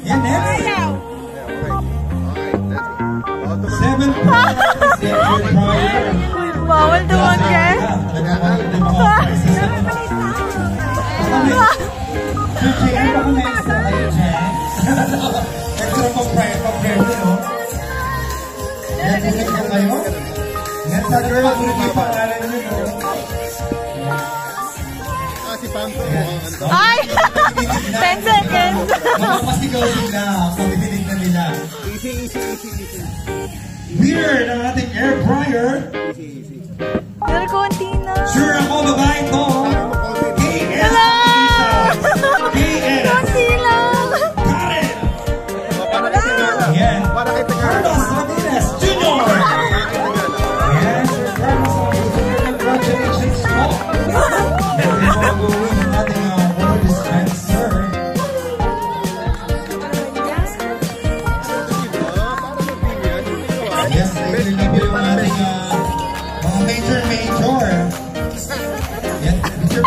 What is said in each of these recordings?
Yan, next. 7 points. Bawal duman ka. Ano ba kung extra kayo dyan? Extra pag-prayer, no? Yan, bulit ka kayo. Next na girl, bulit yung pangalan nyo, no? Si Pampo. Ay! 10 seconds. Makapasigaw sila kung ibinig na nila. Easy. Winner ng ating air fryer. Pero konti na. Sure ako, babae to. KS. KS. Konti lang. Karen. Yan. Carlos Martinez Jr. Yes, Sir Carlos Martinez. Congratulations po. Pag-uwi ng ating water dispenser. Yes, nag-review yung ating mga major. Yan, major.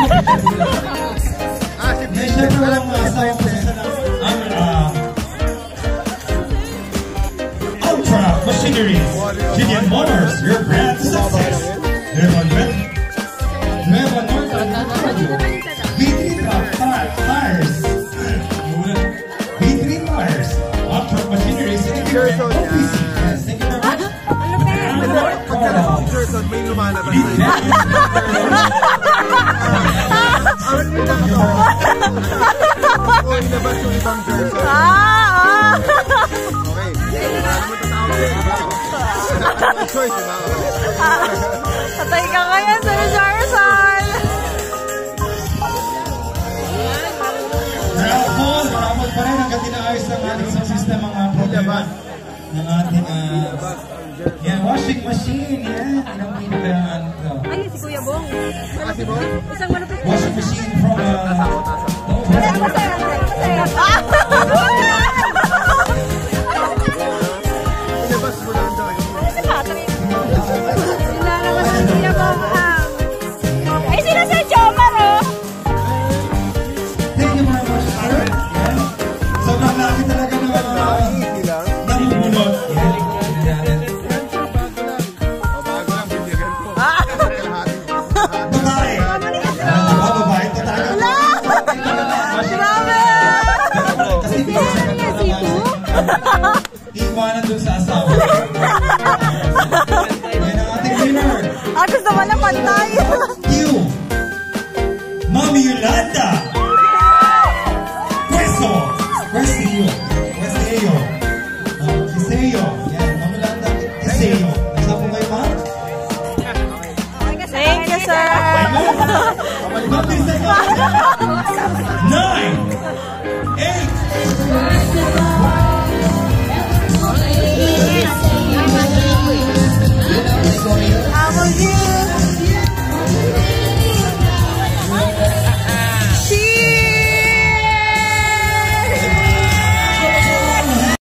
Siyempre walang maasawang pagkasa ng Ultra Machineries, Gideon Motors, your brand success. Nueva Norte, V3 Tires, V3 Tires, Ultra Machineries, and your OPC. Yes, thank you very much. May lumalabas. Ilabas yung ibang jersey. Okay. Choice, diba? Patay ka kaya, Sir Jarzal. Maramot pa rin hanggang tinaayos ng ating sound system mga problema ng ating washing machine. Yan, ang pinagayaan ko. Ay, si Kuya Bong. Si Bong? Isang malupit. Washing machine from Ilabas mo lang daw. Ilalabas si Kuya Bong. Ay, sila sa Jomar, oh. Thank you very much, sir. Yan. Sobrang laki talaga Easy lang. namubunot. Yan, tingnan natin. Bago lang, binigyan ko. Babae. Babae. Ito talaga. Grabe! Kasi iwanan dun sa asawa. Yan ang ating winner. Gusto mo na pantay. Q. Mami Yolanda. Queso. Queseyo. Queseyo. Yan, Mami Yolanda. Queseyo. Nasa po kayo, ma'am? Thank you, sir. Mabilis na 9.